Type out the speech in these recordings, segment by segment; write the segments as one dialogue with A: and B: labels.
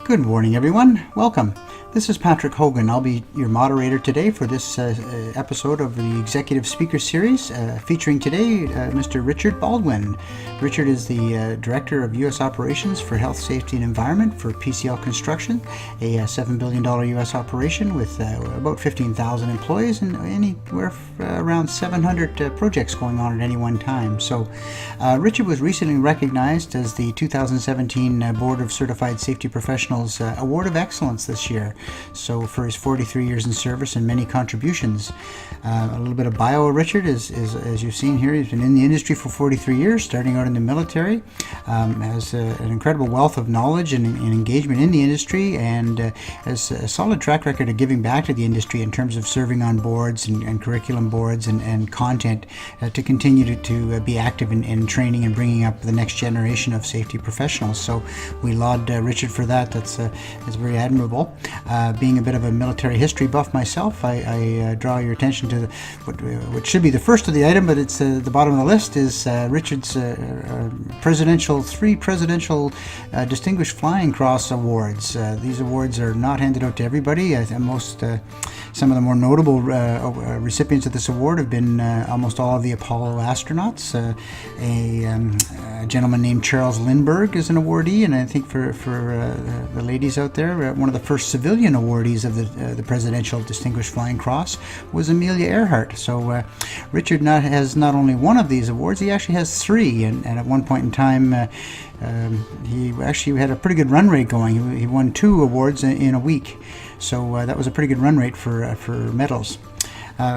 A: Good morning, everyone. Welcome. This is Patrick Hogan. I'll be your moderator today for this episode of the Executive Speaker Series, featuring today Mr. Richard Baldwin. Richard is the Director of U.S. Operations for Health, Safety and Environment for PCL Construction, a $7 billion U.S. operation with about 15,000 employees and anywhere around 700 projects going on at any one time. So Richard was recently recognized as the 2017 Board of Certified Safety Professionals Award of Excellence this year. So for his 43 years in service and many contributions. A little bit of bio of Richard is as you've seen here, he's been in the industry for 43 years, starting out in the military, has an incredible wealth of knowledge and engagement in the industry, and has a solid track record of giving back to the industry in terms of serving on boards and curriculum boards and content to continue to be active in training and bringing up the next generation of safety professionals. So we laud Richard for that. That's very admirable. Being a bit of a military history buff myself, I draw your attention to what should be the first of the item, but it's the bottom of the list is Richard's three presidential Distinguished Flying Cross Awards. These awards are not handed out to everybody. Some of the more notable recipients of this award have been almost all of the Apollo astronauts. A gentleman named Charles Lindbergh is an awardee, and I think for the ladies out there, one of the first civilian awardees of the Presidential Distinguished Flying Cross was Amelia Earhart. So Richard has not only one of these awards, he actually has three, and at one point in time he actually had a pretty good run rate going. He won 2 awards in a week, so that was a pretty good run rate for medals.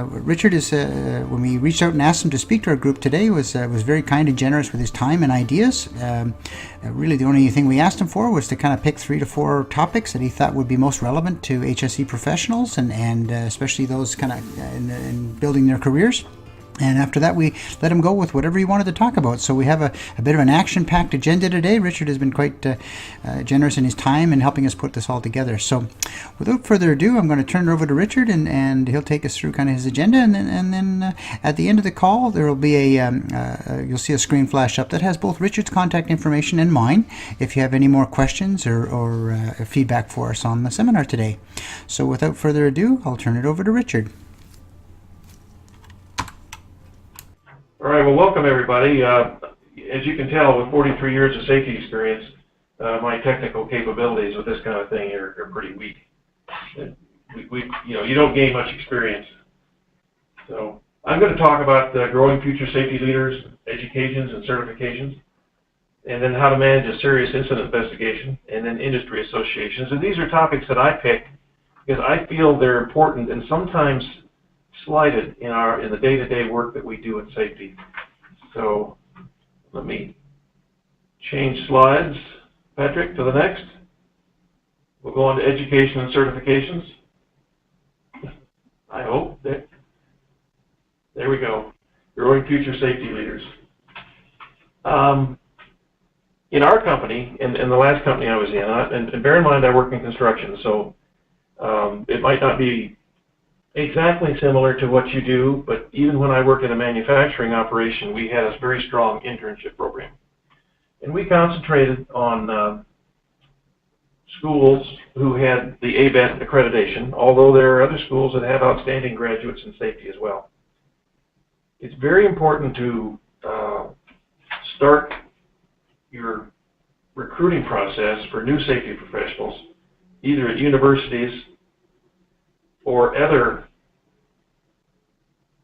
A: Richard is, when we reached out and asked him to speak to our group today, was very kind and generous with his time and ideas. Really, the only thing we asked him for was to kind of pick 3 to 4 topics that he thought would be most relevant to HSE professionals and especially those kind of in building their careers. And after that, we let him go with whatever he wanted to talk about. So we have a bit of an action-packed agenda today. Richard has been quite generous in his time in helping us put this all together. So without further ado, I'm going to turn it over to Richard, and he'll take us through kind of his agenda. And then at the end of the call, there will be you'll see a screen flash up that has both Richard's contact information and mine if you have any more questions or feedback for us on the seminar today. So without further ado, I'll turn it over to Richard.
B: All right, well, welcome everybody. As you can tell, with 43 years of safety experience, my technical capabilities with this kind of thing are pretty weak. You don't gain much experience. So I'm going to talk about growing future safety leaders, educations and certifications, and then how to manage a serious incident investigation, and then industry associations. And these are topics that I pick because I feel they're important and sometimes slighted in the day-to-day work that we do in safety. So let me change slides, Patrick, to the next. We'll go on to education and certifications. I hope that there we go. Growing future safety leaders. In our company, in the last company I was in, and bear in mind I work in construction, so it might not be exactly similar to what you do, but even when I worked in a manufacturing operation, we had a very strong internship program. And we concentrated on schools who had the ABET accreditation, although there are other schools that have outstanding graduates in safety as well. It's very important to start your recruiting process for new safety professionals, either at universities or other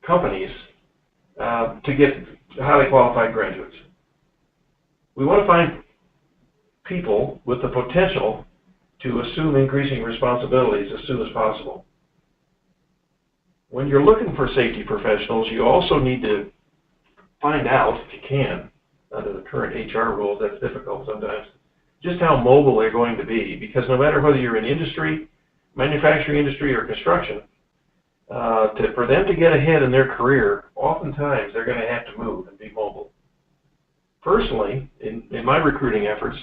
B: companies to get highly qualified graduates. We want to find people with the potential to assume increasing responsibilities as soon as possible. When you're looking for safety professionals, you also need to find out, if you can, under the current HR rules, that's difficult sometimes, just how mobile they're going to be, because no matter whether you're in industry, manufacturing industry, or construction, for them to get ahead in their career, oftentimes they're going to have to move and be mobile. Personally, in my recruiting efforts,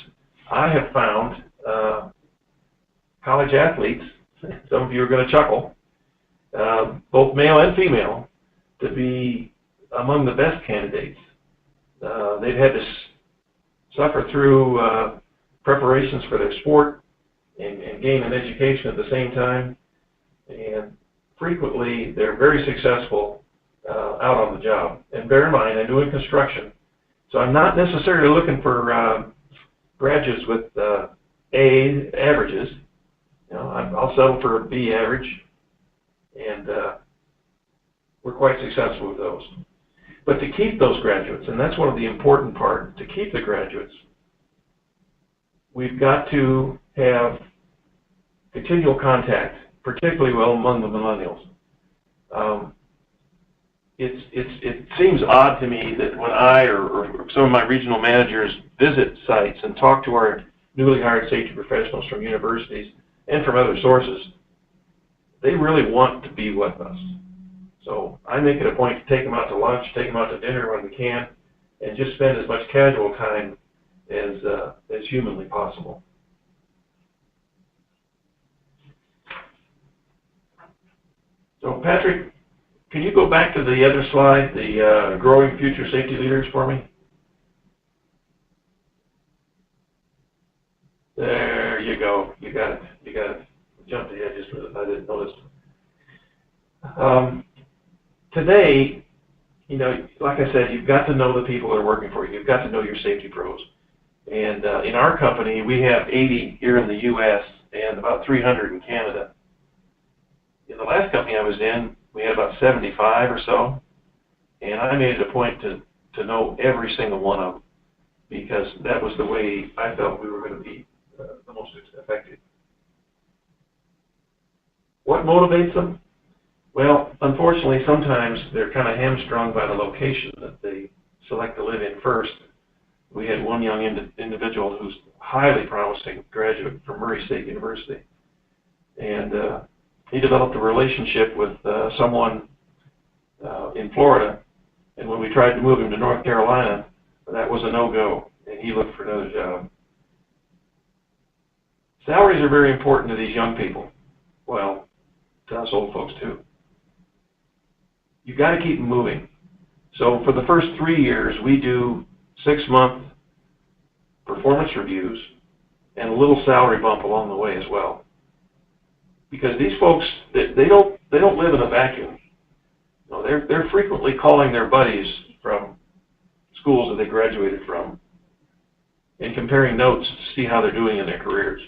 B: I have found college athletes, some of you are going to chuckle, both male and female, to be among the best candidates. They've had to suffer through preparations for their sport and gain an education at the same time. And frequently, they're very successful out on the job. And bear in mind, I'm doing construction, so I'm not necessarily looking for graduates with A averages. You know, I'll settle for a B average, and we're quite successful with those. But to keep those graduates, and that's one of the important parts, to keep the graduates, we've got to have continual contact, particularly well among the millennials. It seems odd to me that when I or some of my regional managers visit sites and talk to our newly hired safety professionals from universities and from other sources, they really want to be with us. So I make it a point to take them out to lunch, take them out to dinner when we can, and just spend as much casual time as humanly possible. So Patrick, can you go back to the other slide, the growing future safety leaders for me? There you go. You got it. You got it. Jumped ahead just a minute. I didn't notice. Today, you know, like I said, you've got to know the people that are working for you. You've got to know your safety pros. And in our company, we have 80 here in the U.S. and about 300 in Canada. In the last company I was in, we had about 75 or so. And I made it a point to know every single one of them, because that was the way I felt we were going to be the most effective. What motivates them? Well, unfortunately, sometimes they're kind of hamstrung by the location that they select to live in first. We had one young individual who's highly promising graduate from Murray State University. And he developed a relationship with someone in Florida. And when we tried to move him to North Carolina, that was a no-go, and he looked for another job. Salaries are very important to these young people. Well, to us old folks too. You've got to keep them moving. So for the first 3 years, we do 6-month performance reviews and a little salary bump along the way as well. Because these folks, they don't live in a vacuum. No, they're frequently calling their buddies from schools that they graduated from and comparing notes to see how they're doing in their careers.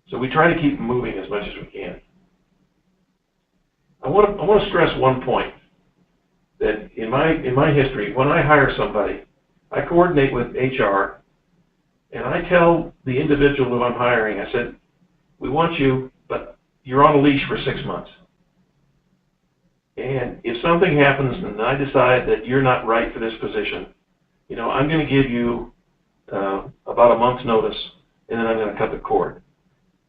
B: So we try to keep them moving as much as we can. I want to stress one point, that in my history, when I hire somebody, I coordinate with HR, and I tell the individual who I'm hiring, I said, we want you, but you're on a leash for 6 months. And if something happens and I decide that you're not right for this position, you know, I'm going to give you about a month's notice, and then I'm going to cut the cord.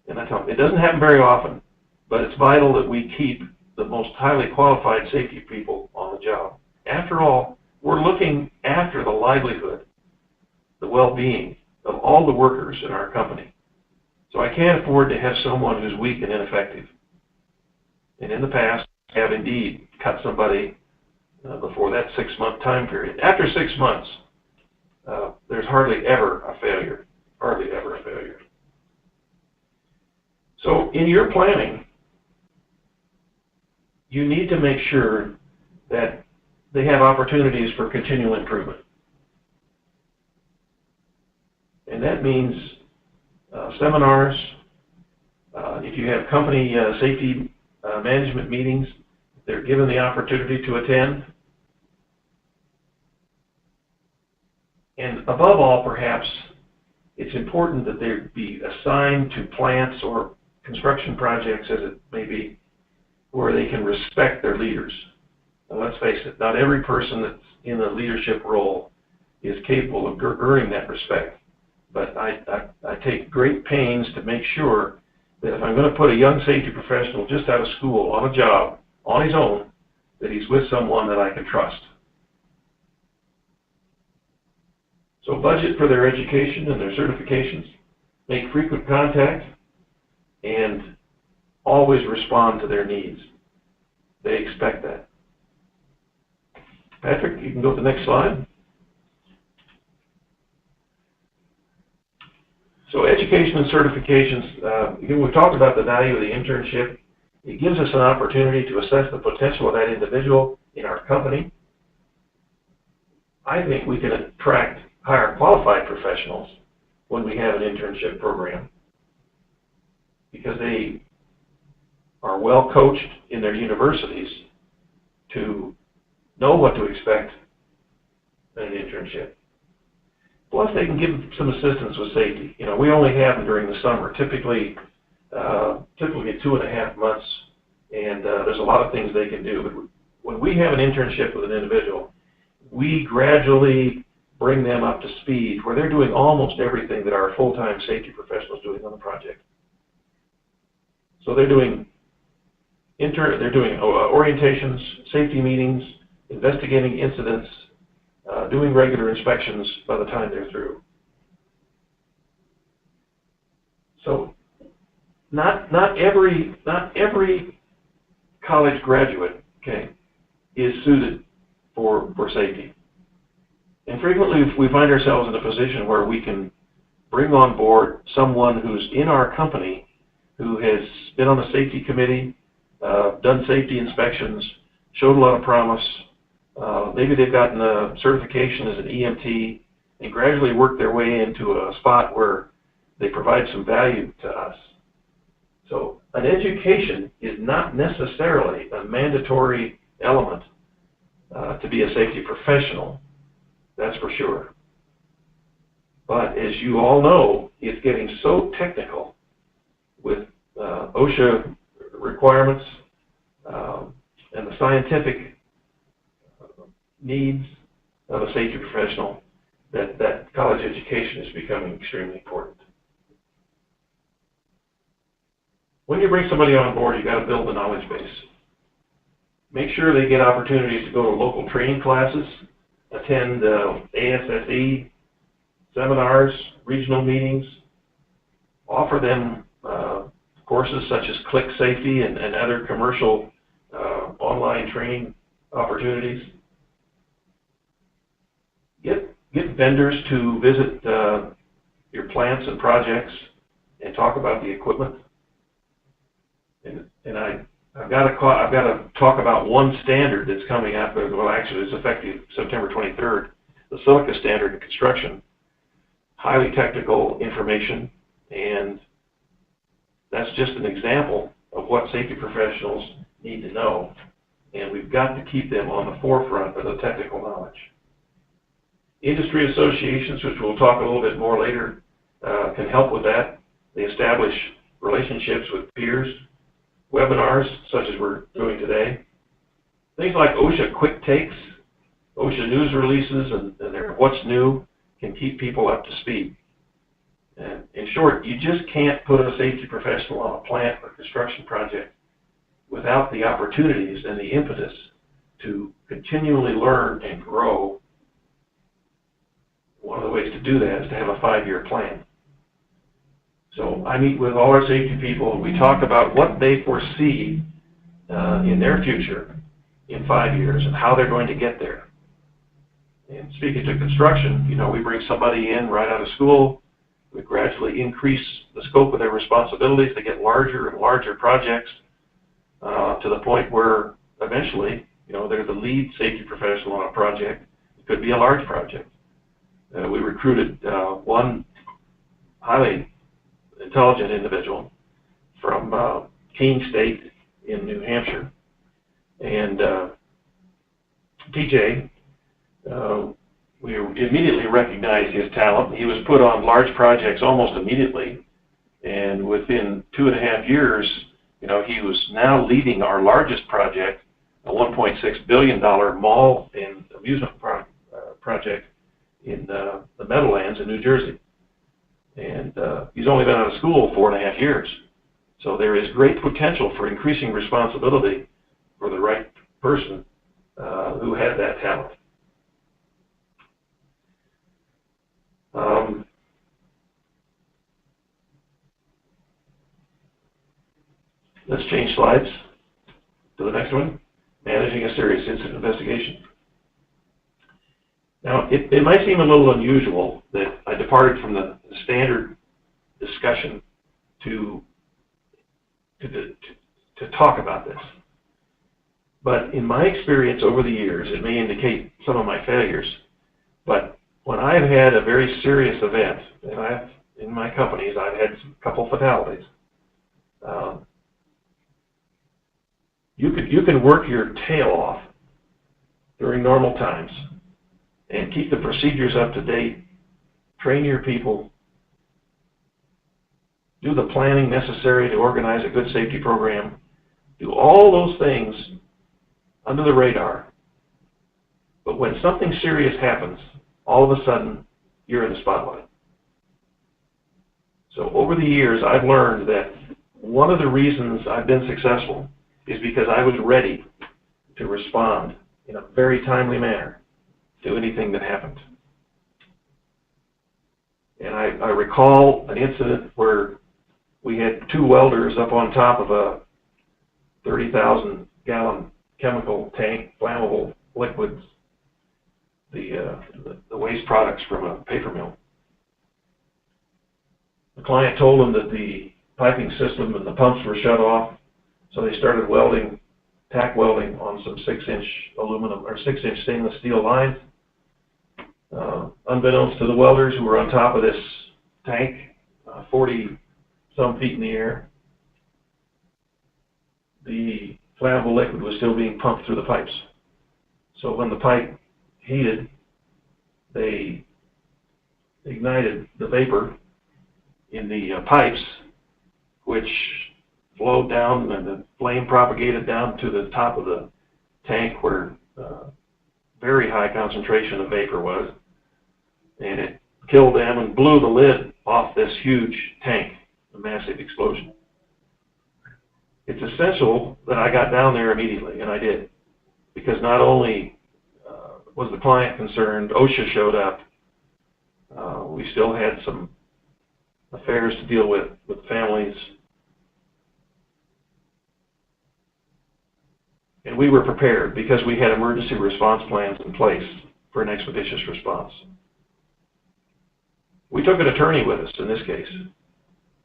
B: And I tell them, it doesn't happen very often, but it's vital that we keep the most highly qualified safety people on the job. After all, we're looking after the livelihood, the well-being of all the workers in our company. So I can't afford to have someone who's weak and ineffective. And in the past, I have indeed cut somebody before that 6-month time period. After 6 months, there's hardly ever a failure, hardly ever a failure. So in your planning, you need to make sure that they have opportunities for continual improvement. And that means seminars. If you have company safety management meetings, they're given the opportunity to attend. And above all, perhaps, it's important that they be assigned to plants or construction projects, as it may be, where they can respect their leaders. And let's face it, not every person that's in a leadership role is capable of earning that respect. But I take great pains to make sure that if I'm going to put a young safety professional just out of school on a job, on his own, that he's with someone that I can trust. So budget for their education and their certifications, make frequent contact, and always respond to their needs. They expect that. Patrick, you can go to the next slide. So education and certifications, again, we've talked about the value of the internship. It gives us an opportunity to assess the potential of that individual in our company. I think we can attract higher qualified professionals when we have an internship program, because they are well coached in their universities to know what to expect in an internship. Plus, they can give some assistance with safety. You know, we only have them during the summer, typically 2.5 months, and there's a lot of things they can do. But when we have an internship with an individual, we gradually bring them up to speed where they're doing almost everything that our full-time safety professionals doing on the project. So they're doing orientations, safety meetings, investigating incidents, doing regular inspections by the time they're through. So not every college graduate, okay, is suited for safety. And frequently we find ourselves in a position where we can bring on board someone who's in our company who has been on the safety committee, done safety inspections, showed a lot of promise. Maybe they've gotten a certification as an EMT and gradually worked their way into a spot where they provide some value to us. So an education is not necessarily a mandatory element to be a safety professional, that's for sure. But as you all know, it's getting so technical with OSHA requirements and the scientific needs of a safety professional that college education is becoming extremely important. When you bring somebody on board, you've got to build a knowledge base. Make sure they get opportunities to go to local training classes, attend ASSE seminars, regional meetings, offer them courses such as Click Safety and other commercial online training opportunities. Get vendors to visit your plants and projects and talk about the equipment. And I've got to talk about one standard that's coming up. Well, actually, it's effective September 23rd. The silica standard in construction, highly technical information, and that's just an example of what safety professionals need to know. And we've got to keep them on the forefront of the technical knowledge. Industry associations, which we'll talk a little bit more later, can help with that. They establish relationships with peers. Webinars, such as we're doing today. Things like OSHA quick takes, OSHA news releases, and their what's new can keep people up to speed. And in short, you just can't put a safety professional on a plant or construction project without the opportunities and the impetus to continually learn and grow. One of the ways to do that is to have a 5-year plan. So I meet with all our safety people and we talk about what they foresee in their future in 5 years and how they're going to get there. And speaking to construction, you know, we bring somebody in right out of school, we gradually increase the scope of their responsibilities, they get larger and larger projects to the point where eventually, you know, they're the lead safety professional on a project. It could be a large project. We recruited one highly intelligent individual from Keene State in New Hampshire, and TJ, we immediately recognized his talent. He was put on large projects almost immediately, and within 2.5 years, you know, he was now leading our largest project, a $1.6 billion mall and amusement project in the Meadowlands in New Jersey. And he's only been out of school 4.5 years. So there is great potential for increasing responsibility for the right person who has that talent. Let's change slides to the next one. Managing a serious incident investigation. Now, it might seem a little unusual that I departed from the standard discussion to talk about this. But in my experience over the years, it may indicate some of my failures, but when I've had a very serious event, and in my companies, I've had a couple fatalities, you can work your tail off during normal times and keep the procedures up to date, train your people, do the planning necessary to organize a good safety program, do all those things under the radar. But when something serious happens, all of a sudden, you're in the spotlight. So over the years, I've learned that one of the reasons I've been successful is because I was ready to respond in a very timely manner to anything that happened. And I recall an incident where we had two welders up on top of a 30,000-gallon chemical tank, flammable liquids, the waste products from a paper mill. The client told them that the piping system and the pumps were shut off, so they started welding, tack welding on some 6-inch aluminum or 6-inch stainless steel lines. Unbeknownst to the welders who were on top of this tank, 40-some feet in the air, the flammable liquid was still being pumped through the pipes. So when the pipe heated, they ignited the vapor in the pipes, which flowed down, and the flame propagated down to the top of the tank where very high concentration of vapor was, and it killed them and blew the lid off this huge tank, a massive explosion. It's essential that I got down there immediately, and I did, because not only was the client concerned, OSHA showed up, we still had some affairs to deal with families, and we were prepared because we had emergency response plans in place for an expeditious response. We took an attorney with us in this case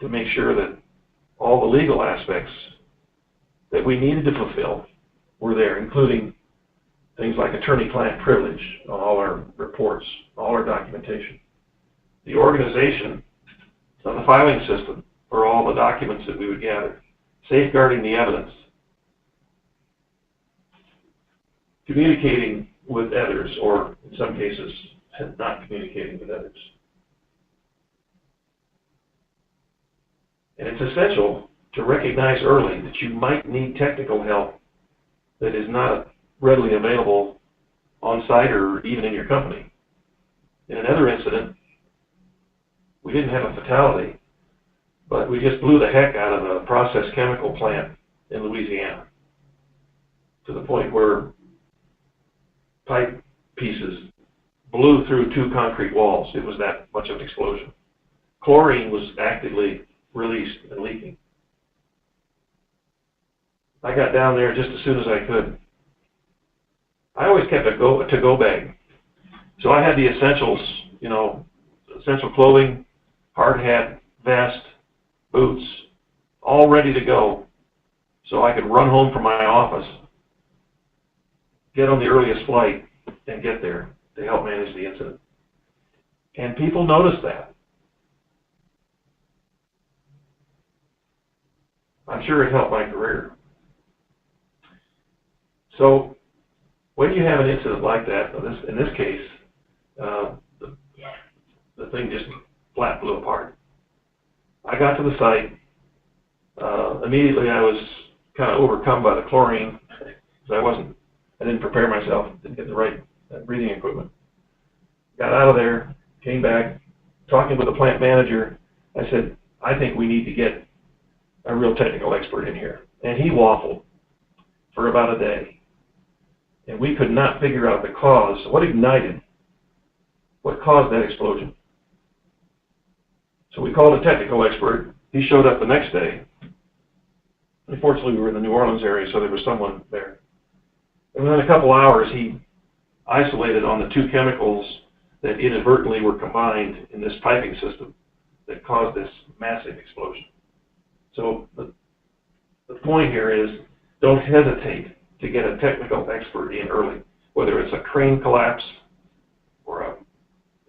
B: to make sure that all the legal aspects that we needed to fulfill were there, including things like attorney-client privilege on all our reports, all our documentation, the organization of the filing system for all the documents that we would gather, safeguarding the evidence, communicating with others, or in some cases, not communicating with others. And it's essential to recognize early that you might need technical help that is not readily available on site or even in your company. In another incident, we didn't have a fatality, but we just blew the heck out of a processed chemical plant in Louisiana to the point where pipe pieces blew through 2 concrete walls. It was that much of an explosion. Chlorine was actively released and leaking. I got down there just as soon as I could. I always kept a to-go bag. So I had the essentials, essential clothing, hard hat, vest, boots, all ready to go so I could run home from my office, get on the earliest flight, and get there to help manage the incident. And people noticed that. I'm sure it helped my career. So when you have an incident like that, in this case, the thing just flat blew apart. I got to the site. Immediately I was kind of overcome by the chlorine, because I didn't prepare myself, didn't get the right breathing equipment. Got out of there, came back, talking with the plant manager. I said, I think we need to get a real technical expert in here. And he waffled for about a day. And we could not figure out the cause, what caused that explosion. So we called a technical expert. He showed up the next day. Unfortunately, we were in the New Orleans area, so there was someone there. And within a couple hours, he isolated on the 2 chemicals that inadvertently were combined in this piping system that caused this massive explosion. So the point here is, don't hesitate to get a technical expert in early, whether it's a crane collapse or a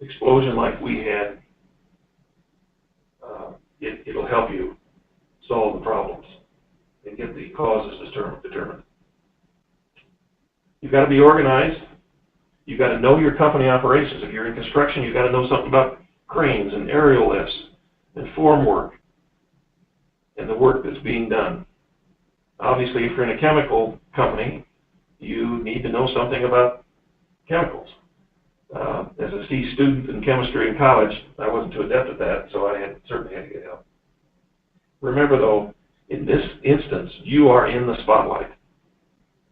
B: explosion like we had. It'll help you solve the problems and get the causes determined. You've got to be organized. You've got to know your company operations. If you're in construction, you've got to know something about cranes and aerial lifts and form work and the work that's being done. Obviously, if you're in a chemical company, you need to know something about chemicals. As a C student in chemistry in college, I wasn't too adept at that, so I certainly had to get help. Remember, though, in this instance, you are in the spotlight.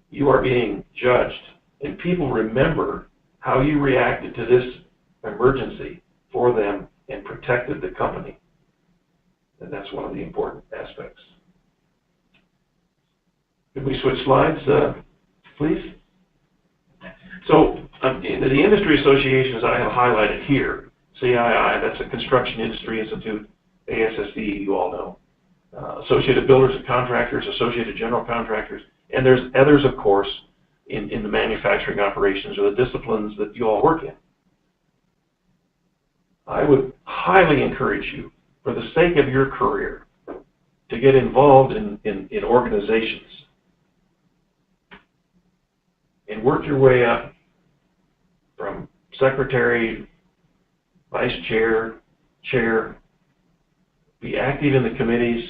B: You are being judged, and people remember how you reacted to this emergency for them and protected the company. And that's one of the important aspects. Could we switch slides, please? So, the industry associations I have highlighted here, CII, that's the Construction Industry Institute, ASSE, you all know, Associated Builders and Contractors, Associated General Contractors, and there's others, of course, in the manufacturing operations or the disciplines that you all work in. I would highly encourage you, for the sake of your career, to get involved in organizations and work your way up from secretary, vice chair, chair, be active in the committees,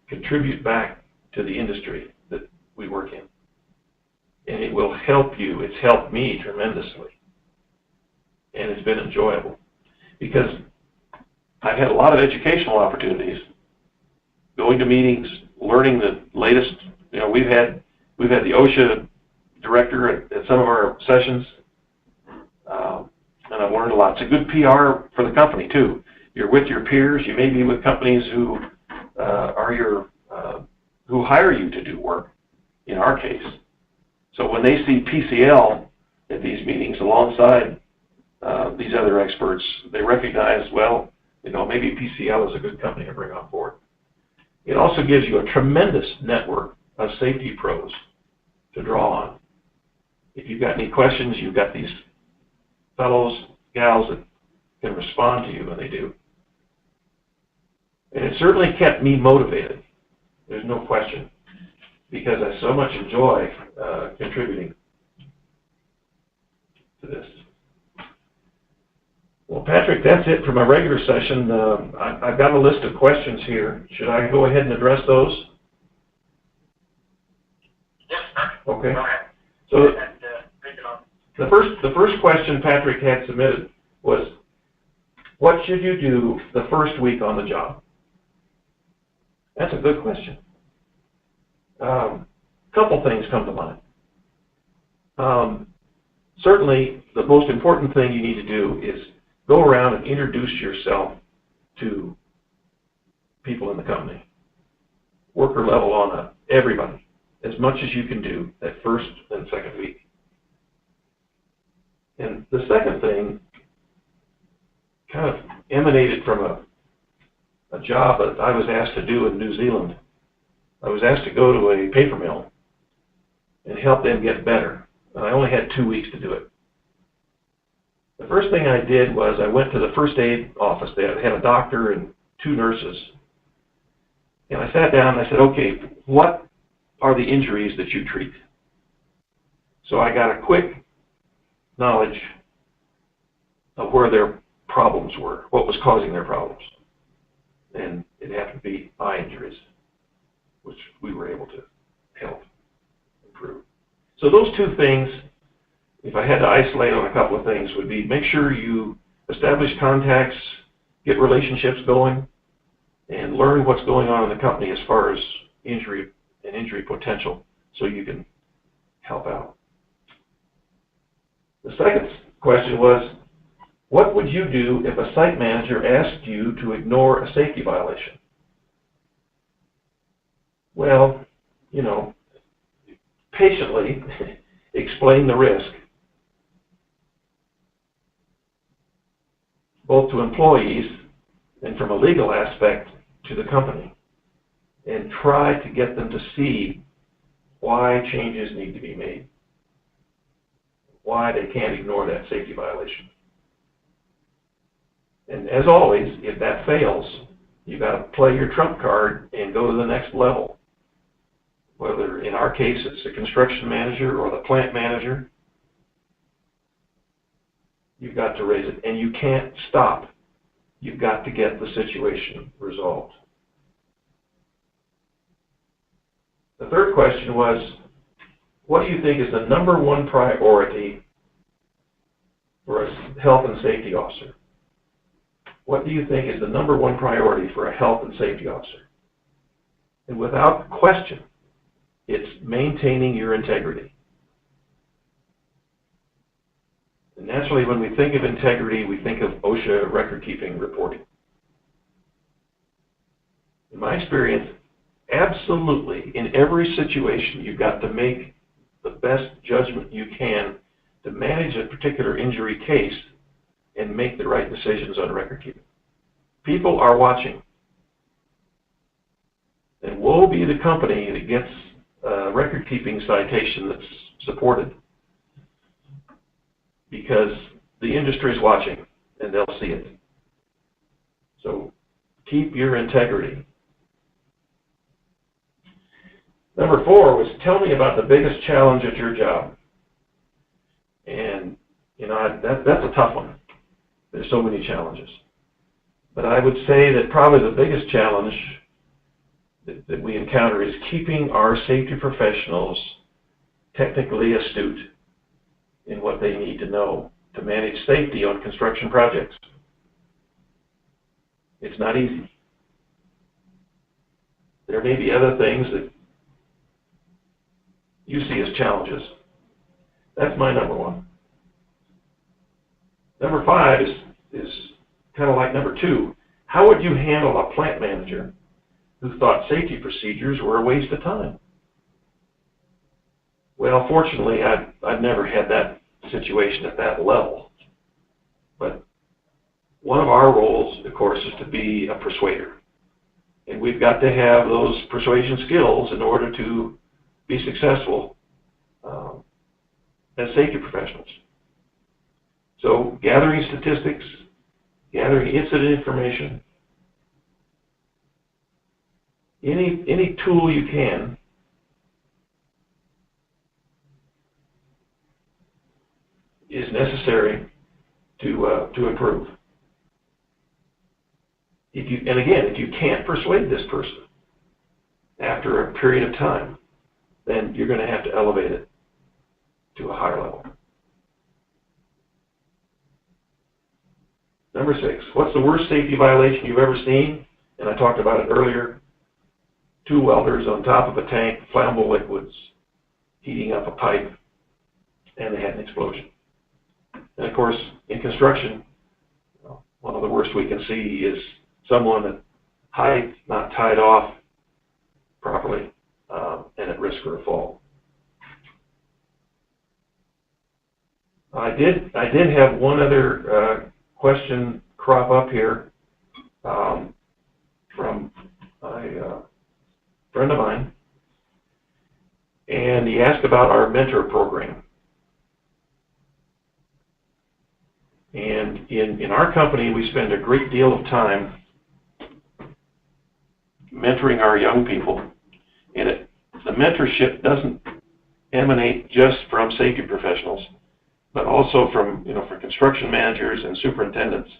B: contribute back to the industry that we work in. And it will help you. It's helped me tremendously. And it's been enjoyable. Because I've had a lot of educational opportunities, going to meetings, learning the latest. You know, we've had the OSHA director at some of our sessions, and I've learned a lot. It's a good PR for the company too. You're with your peers. You may be with companies who who hire you to do work. In our case, so when they see PCL at these meetings alongside these other experts, they recognize, well, you know, maybe PCL is a good company to bring on board. It also gives you a tremendous network of safety pros to draw on. If you've got any questions, you've got these fellows, gals that can respond to you, and they do. And it certainly kept me motivated. There's no question, because I so much enjoy contributing to this. Well, Patrick, that's it for my regular session. I've got a list of questions here. Should I go ahead and address those?
C: Yes, sir.
B: Okay.
C: Go ahead.
B: So
C: Take it on.
B: the first question Patrick had submitted was, what should you do the first week on the job? That's a good question. Couple things come to mind. Certainly, the most important thing you need to do is go around and introduce yourself to people in the company, worker level on everybody, as much as you can do that first and second week. And the second thing kind of emanated from a job that I was asked to do in New Zealand. I was asked to go to a paper mill and help them get better. And I only had 2 weeks to do it. The first thing I did was I went to the first aid office. They had a doctor and 2 nurses. And I sat down and I said, okay, what are the injuries that you treat? So I got a quick knowledge of where their problems were, what was causing their problems. And it happened to be eye injuries, which we were able to help improve. So those 2 things, if I had to isolate on a couple of things, would be make sure you establish contacts, get relationships going, and learn what's going on in the company as far as injury and injury potential so you can help out. The second question was, what would you do if a site manager asked you to ignore a safety violation? Well, you know, patiently explain the risk, both to employees and from a legal aspect to the company, and try to get them to see why changes need to be made, why they can't ignore that safety violation. And as always, if that fails, you got to play your trump card and go to the next level. Whether in our case it's the construction manager or the plant manager, you've got to raise it, and you can't stop. You've got to get the situation resolved. The third question was, what do you think is the number one priority for a health and safety officer? What do you think is the number one priority for a health and safety officer? And without question, it's maintaining your integrity. And naturally, when we think of integrity, we think of OSHA record-keeping reporting. In my experience, absolutely, in every situation, you've got to make the best judgment you can to manage a particular injury case and make the right decisions on record-keeping. People are watching. And woe be the company that gets a record-keeping citation that's supported, because the industry is watching and they'll see it. So keep your integrity. Number 4 was, tell me about the biggest challenge at your job. And, that's a tough one. There's so many challenges. But I would say that probably the biggest challenge that we encounter is keeping our safety professionals technically astute in what they need to know to manage safety on construction projects. It's not easy. There may be other things that you see as challenges. That's my number 1. Number 5 is kind of like number 2. How would you handle a plant manager who thought safety procedures were a waste of time? Well, fortunately, I've never had that situation at that level. But one of our roles, of course, is to be a persuader. And we've got to have those persuasion skills in order to be successful as safety professionals. So gathering statistics, gathering incident information, any tool you can is necessary to improve. If you can't persuade this person after a period of time, then you're going to have to elevate it to a higher level. Number 6, what's the worst safety violation you've ever seen? And I talked about it earlier. 2 welders on top of a tank, flammable liquids, heating up a pipe, and they had an explosion. And of course, in construction, one of the worst we can see is someone at height not tied off properly and at risk for a fall. I did have one other question crop up here from a friend of mine, and he asked about our mentor program. And in our company, we spend a great deal of time mentoring our young people, and the mentorship doesn't emanate just from safety professionals, but also from for construction managers and superintendents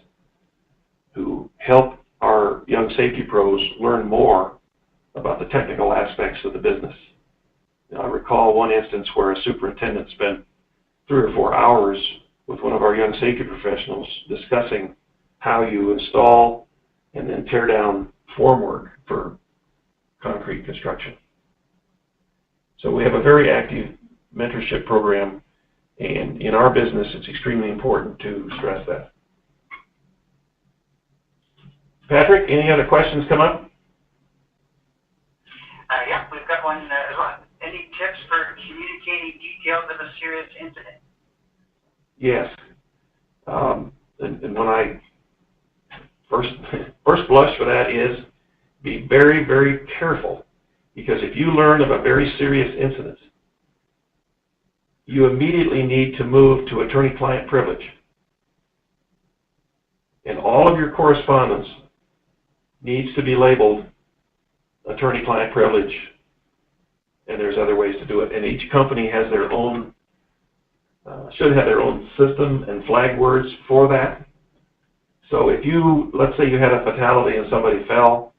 B: who help our young safety pros learn more about the technical aspects of the business. I recall one instance where a superintendent spent 3 or 4 hours with one of our young safety professionals discussing how you install and then tear down formwork for concrete construction. So we have a very active mentorship program, and in our business it's extremely important to stress that. Patrick, any other questions come up?
C: Yeah, we've got one as well. Any tips for communicating details of a serious incident? Yes.
B: And when I first first blush for that is be very, very careful, because if you learn of a very serious incident, you immediately need to move to attorney-client privilege. And all of your correspondence needs to be labeled attorney-client privilege, and there's other ways to do it. And each company has their own, should have their own system and flag words for that. So if you, let's say you had a fatality and somebody fell,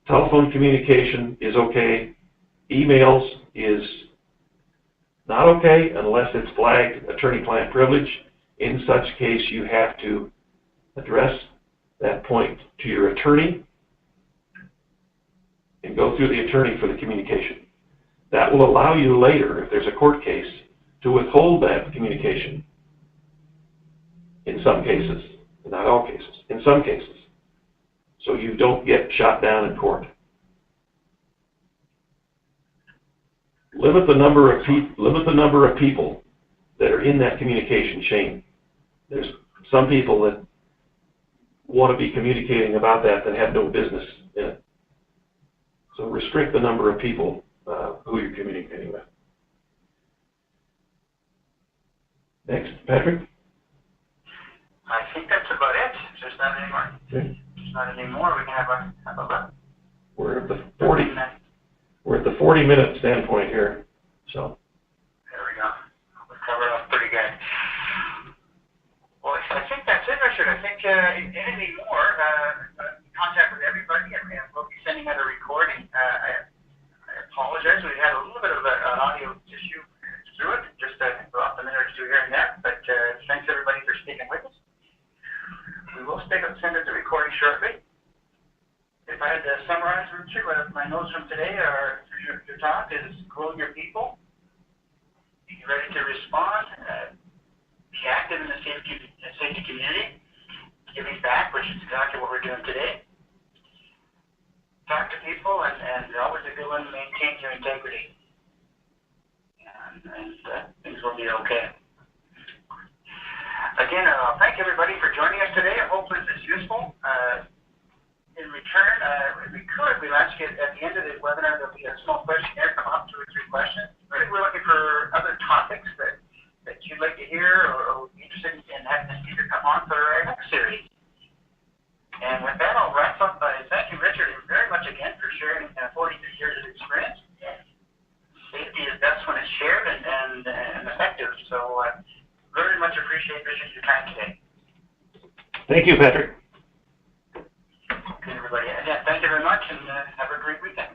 B: telephone communication is okay, emails is not okay unless it's flagged attorney-client privilege. In such case, you have to address that point to your attorney and go through the attorney for the communication. That will allow you later, if there's a court case, to withhold that communication in some cases, not all cases, in some cases, so you don't get shot down in court. Limit the number of people that are in that communication chain. There's some people that want to be communicating about that have no business in it. So restrict the number of people who you're communicating with. Next, Patrick.
C: I think that's about it. There's not any more.
B: Okay.
C: There's not any more. We can have a
B: We're at the 40-minute standpoint here. So.
C: There we go. We covered up pretty good. Well, I think that's it, Richard. I think anything more, contact with everybody, and we'll be sending out a recording. I apologize. We had a little bit of an audio issue through it, just off a minute or two here and there. But thanks everybody for sticking with us. We will send out the recording shortly. If I had to summarize, Richard, my notes from today are, your talk is grow your people, be ready to respond, be active in the safety community, giving back, which is exactly what we're doing today. Talk to people, and always a good one, maintain your integrity. And things will be okay. Again, thank everybody for joining us today. I hope this is useful. In return, we'll ask you at the end of the webinar, there'll be a small questionnaire, come up 2 or 3 questions. Really, we're looking for other topics that you'd like to hear or be interested in having the speaker come on for our next series. And with that, I'll wrap up by thanking Richard very much again for sharing 46 years of experience. Safety is best when it's shared and effective. So very much appreciate, Richard, your time today.
B: Thank you, Patrick.
C: Okay, everybody. Again, thank you very much, and have a great weekend.